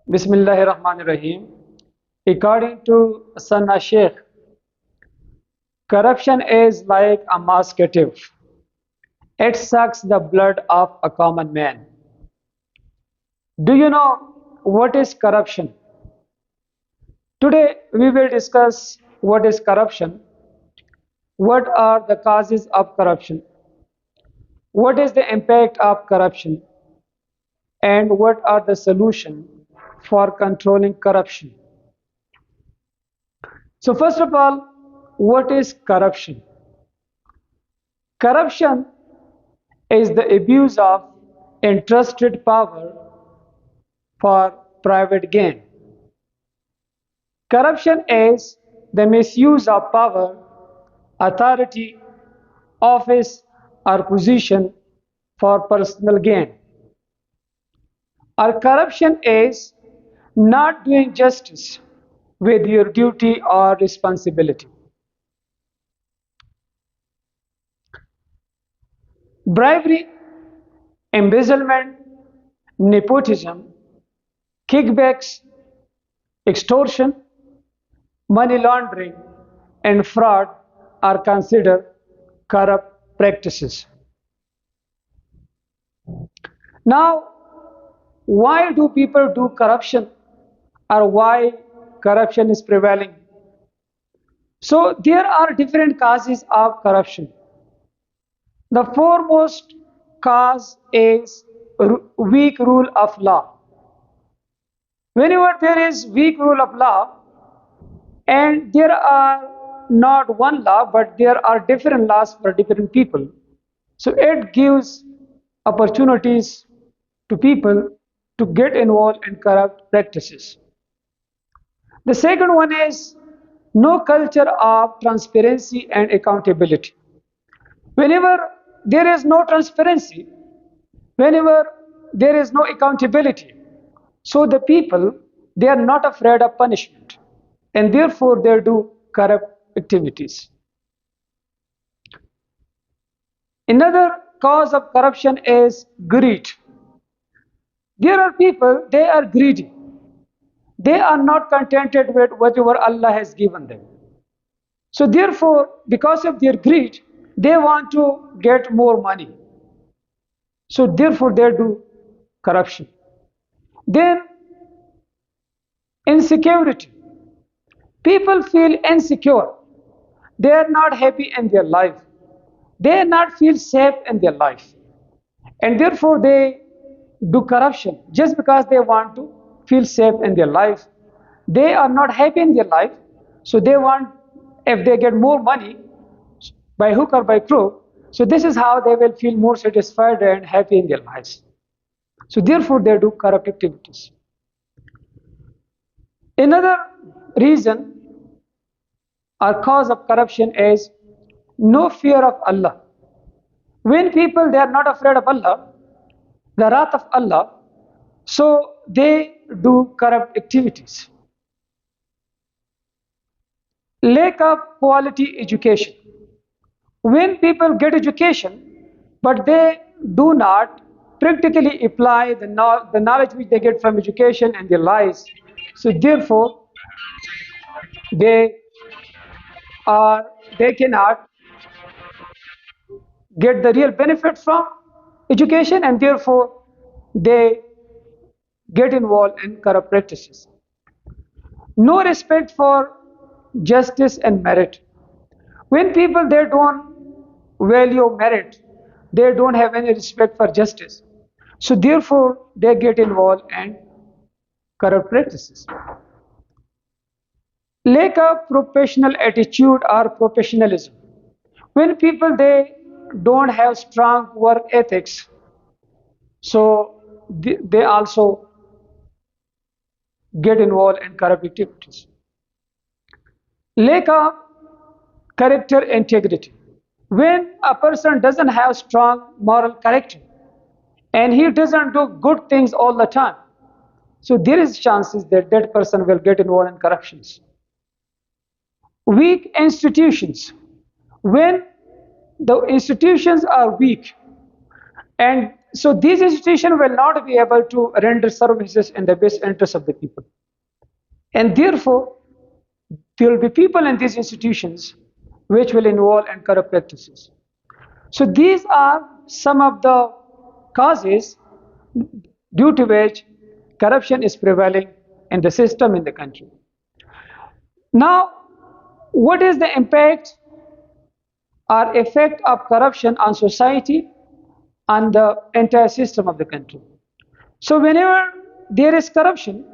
Bismillahirrahmanirrahim. According to Sana Sheikh, corruption is like a mosquito. It sucks the blood of a common man. Do you know what is corruption? Today we will discuss what is corruption, what are the causes of corruption, what is the impact of corruption, and what are the solutions for controlling corruption. So first of all, what is corruption? Corruption is the abuse of entrusted power for private gain. Corruption is the misuse of power, authority, office, or position for personal gain. Or corruption is not doing justice with your duty or responsibility. Bribery, embezzlement, nepotism, kickbacks, extortion, money laundering, and fraud are considered corrupt practices. Now, why do people do corruption, or why corruption is prevailing? So there are different causes of corruption. The foremost cause is weak rule of law. Whenever there is weak rule of law, and there are not one law, but there are different laws for different people, so it gives opportunities to people to get involved in corrupt practices. The second one is no culture of transparency and accountability. Whenever there is no transparency, whenever there is no accountability, so the people, they are not afraid of punishment, and therefore they do corrupt activities. Another cause of corruption is greed. There are people, they are greedy. They are not contented with whatever Allah has given them. So therefore, because of their greed, they want to get more money. So therefore, they do corruption. Then, insecurity. People feel insecure. They are not happy in their life. They not feel safe in their life. And therefore, they do corruption just because they want to feel safe in their life. They are not happy in their life. So they want, if they get more money by hook or by crook, so this is how they will feel more satisfied and happy in their lives. So therefore, they do corrupt activities. Another reason or cause of corruption is no fear of Allah. When people, they are not afraid of Allah, the wrath of Allah, so they do corrupt activities. Lack of quality education. When people get education, but they do not practically apply the knowledge which they get from education in their lives, so therefore they they cannot get the real benefit from education, and therefore they get involved in corrupt practices. No respect for justice and merit. When people, they don't value merit, they don't have any respect for justice, so therefore they get involved in corrupt practices. Lack of professional attitude or professionalism. When people, they don't have strong work ethics, so they also get involved in corrupt activities. Lack of character integrity. When a person doesn't have strong moral character and he doesn't do good things all the time, so there is chances that that person will get involved in corruptions. Weak institutions. When the institutions are weak and so these institutions will not be able to render services in the best interest of the people. And therefore, there will be people in these institutions which will involve in corrupt practices. So these are some of the causes due to which corruption is prevailing in the system in the country. Now, what is the impact or effect of corruption on society and the entire system of the country? So whenever there is corruption,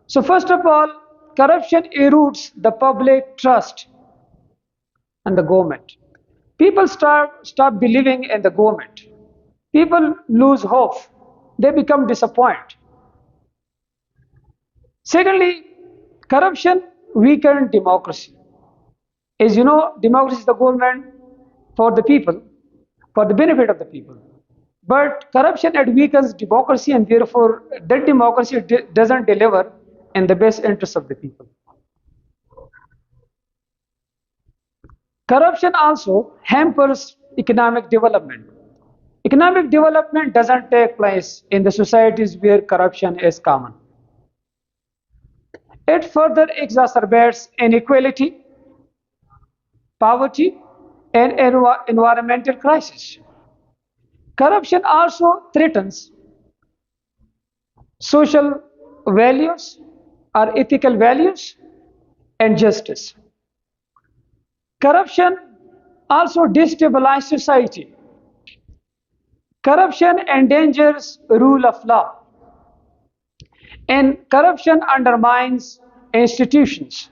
so first of all, corruption erodes the public trust in the government. People stop believing in the government. People lose hope. They become disappointed. Secondly, corruption weakens democracy. As you know, democracy is the government for the people, for the benefit of the people. But corruption it weakens democracy, and therefore that democracy doesn't deliver in the best interest of the people. Corruption also hampers economic development. Economic development doesn't take place in the societies where corruption is common. It further exacerbates inequality, poverty, and environmental crisis. Corruption also threatens social values or ethical values and justice. Corruption also destabilizes society. Corruption endangers rule of law, and corruption undermines institutions.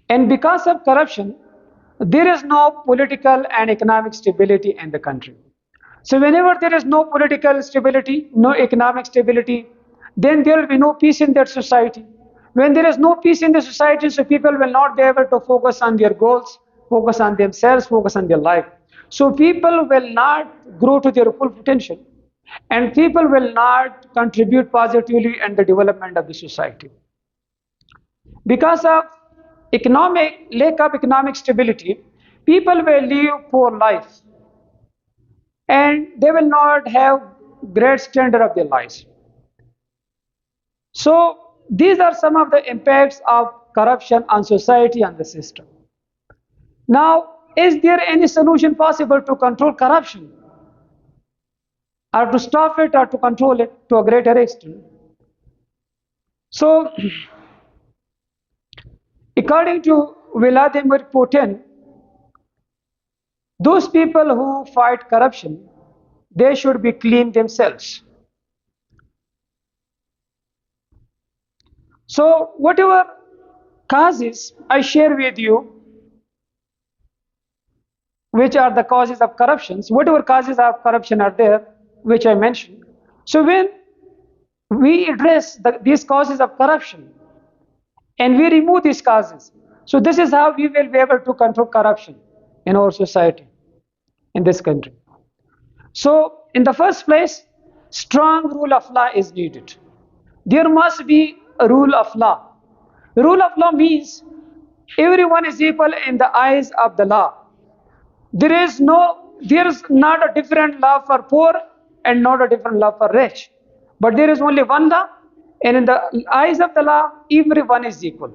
And because of corruption, there is no political and economic stability in the country. So whenever there is no political stability, no economic stability, then there will be no peace in that society. When there is no peace in the society, so people will not be able to focus on their goals, focus on themselves, focus on their life. So people will not grow to their full potential, and people will not contribute positively in the development of the society. Because of lack of economic stability, people will live poor life, and they will not have great standard of their lives. So these are some of the impacts of corruption on society and the system. Now, is there any solution possible to control corruption, or to stop it, or to control it to a greater extent? So, according to Vladimir Putin, those people who fight corruption, they should be clean themselves. So, whatever causes I share with you, which are the causes of corruptions, whatever causes of corruption are there, which I mentioned. So when we address these causes of corruption and we remove these causes, so this is how we will be able to control corruption in our society, in this country. So in the first place, strong rule of law is needed. There must be a rule of law. Rule of law means everyone is equal in the eyes of the law. There is not a different law for poor and not a different law for rich. But there is only one law, and in the eyes of the law, everyone is equal.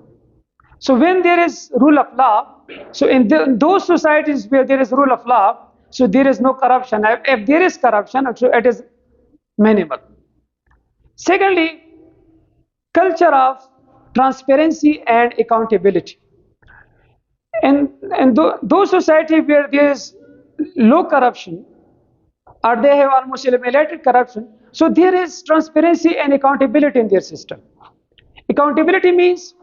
So when there is rule of law, so in those societies where there is rule of law, so there is no corruption. If there is corruption, so it is minimal. Secondly, culture of transparency and accountability. And those societies where there is low corruption, or they have almost eliminated corruption, so there is transparency and accountability in their system. Accountability means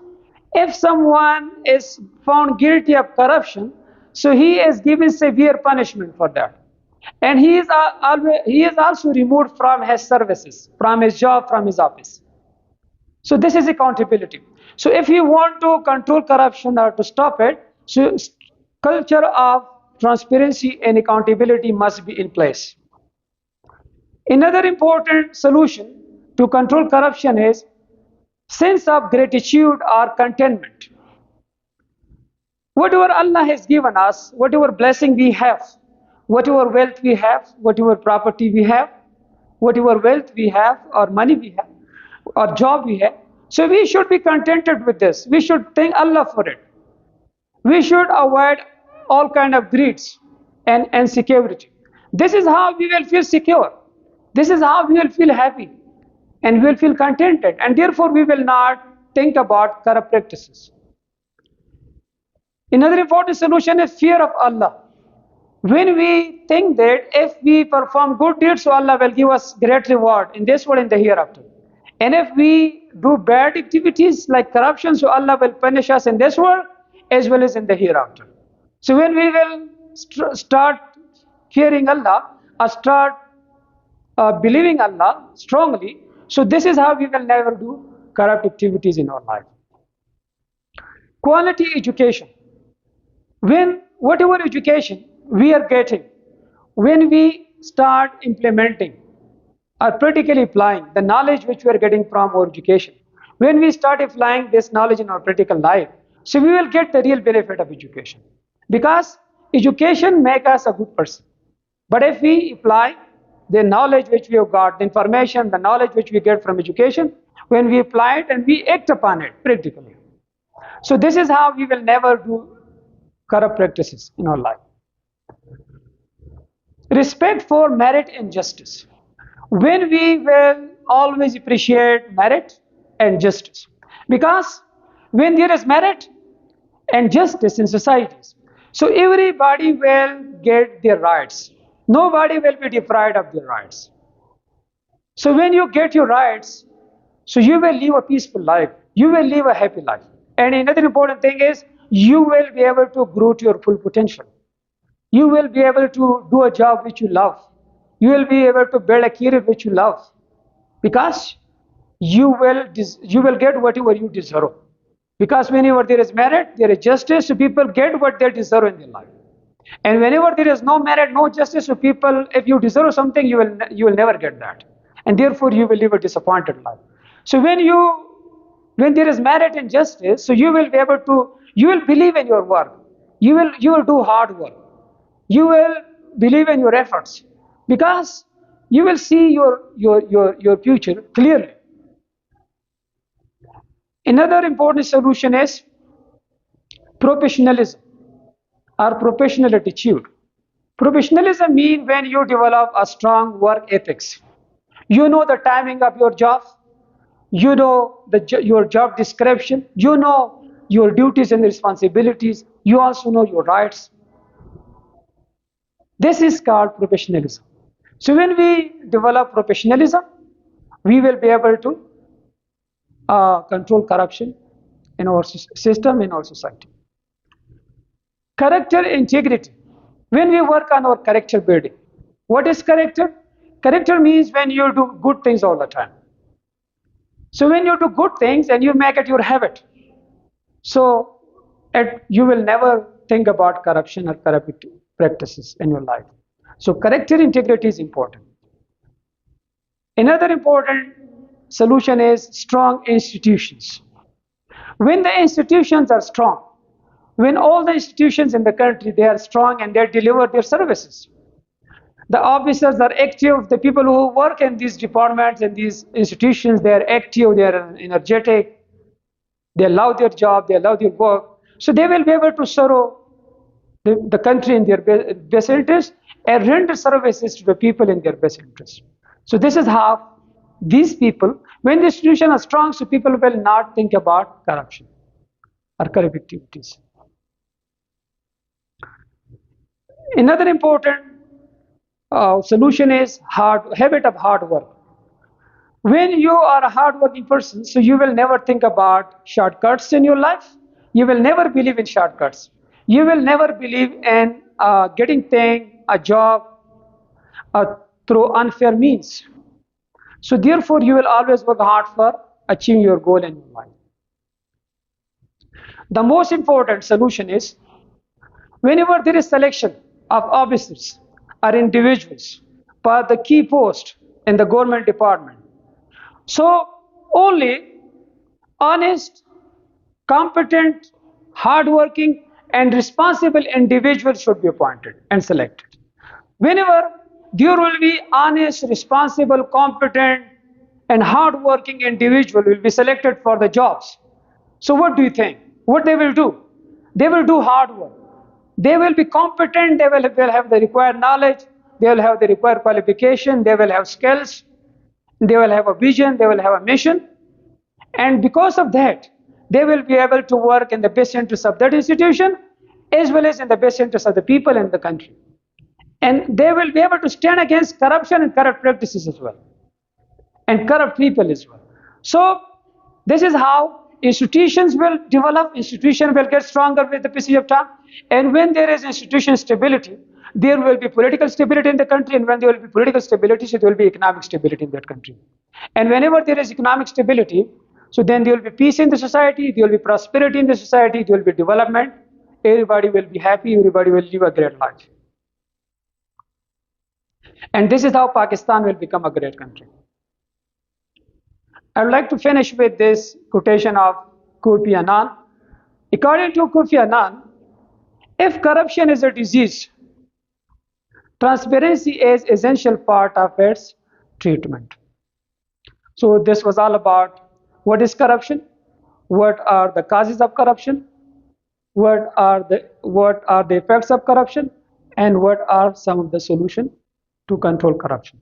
if someone is found guilty of corruption, so he is given severe punishment for that, and he is also removed from his services, from his job, from his office. So this is accountability. So if you want to control corruption or to stop it, so culture of transparency and accountability must be in place. Another important solution to control corruption is sense of gratitude or contentment. Whatever Allah has given us, whatever blessing we have, whatever wealth we have, whatever property we have, whatever wealth we have or money we have or job we have. So we should be contented with this. We should thank Allah for it. We should avoid all kind of greeds and insecurity. This is how we will feel secure. This is how we will feel happy and we will feel contented, and therefore we will not think about corrupt practices. Another important solution is fear of Allah. When we think that if we perform good deeds, so Allah will give us great reward in this world and the hereafter. And if we do bad activities like corruption, so Allah will punish us in this world as well as in the hereafter. So when we will start fearing Allah or start believing Allah strongly, so this is how we will never do corrupt activities in our life. Quality education. When whatever education we are getting, when we start implementing or practically applying the knowledge which we are getting from our education, when we start applying this knowledge in our practical life, so we will get the real benefit of education. Because education makes us a good person. But if we apply the knowledge which we have got, the information, the knowledge which we get from education, when we apply it and we act upon it practically. So this is how we will never do corrupt practices in our life. Respect for merit and justice. When we will always appreciate merit and justice. Because when there is merit and justice in societies, so everybody will get their rights. Nobody will be deprived of their rights. So when you get your rights, so you will live a peaceful life. You will live a happy life. And another important thing is you will be able to grow to your full potential. You will be able to do a job which you love. You will be able to build a career which you love. Because you will get whatever you deserve. Because whenever there is merit, there is justice, so people get what they deserve in their life. And whenever there is no merit, no justice, so people, if you deserve something, you will never get that. And therefore you will live a disappointed life. So when there is merit and justice, so you will believe in your work. You will do hard work. You will believe in your efforts. Because you will see your future clearly. Another important solution is professionalism or professional attitude. Professionalism means when you develop a strong work ethics. You know the timing of your job. You know your job description. You know your duties and responsibilities. You also know your rights. This is called professionalism. So when we develop professionalism, we will be able to control corruption in our system, in our society. Character integrity. When we work on our character building, what is character? Character means when you do good things all the time. So when you do good things and you make it your habit, so you will never think about corruption or corrupt practices in your life. So character integrity is important. Another important solution is strong institutions. When the institutions are strong, when all the institutions in the country, they are strong and they deliver their services. The officers are active, the people who work in these departments and these institutions, they are active, they are energetic, they love their job, they love their work. So they will be able to serve the country in their best interest and render services to the people in their best interest. So this is how these people, when the institutions are strong, so people will not think about corruption or corrupt activities. Another important solution is habit of hard work. When you are a hardworking person, so you will never think about shortcuts in your life. You will never believe in shortcuts. You will never believe in getting a job through unfair means. So therefore, you will always work hard for achieving your goal in your life. The most important solution is whenever there is selection of officers or individuals for the key post in the government department, so only honest, competent, hardworking, and responsible individuals should be appointed and selected. Whenever there will be honest, responsible, competent, and hardworking individual will be selected for the jobs. So what do you think? What they will do? They will do hard work. They will be competent. Will have the required knowledge. They will have the required qualification. They will have skills. They will have a vision. They will have a mission. And because of that, they will be able to work in the best interest of that institution as well as in the best interest of the people in the country. And they will be able to stand against corruption and corrupt practices as well, and corrupt people as well. So this is how institutions will develop, institutions will get stronger with the passage of time. And when there is institution stability, there will be political stability in the country, and when there will be political stability, so there will be economic stability in that country. And whenever there is economic stability, so then there will be peace in the society, there will be prosperity in the society, there will be development, everybody will be happy, everybody will live a great life. And this is how Pakistan will become a great country. I would like to finish with this quotation of Kofi Annan. According to Kofi Annan, if corruption is a disease, transparency is an essential part of its treatment. So this was all about what is corruption, what are the causes of corruption, what are the effects of corruption, and what are some of the solutions to control corruption.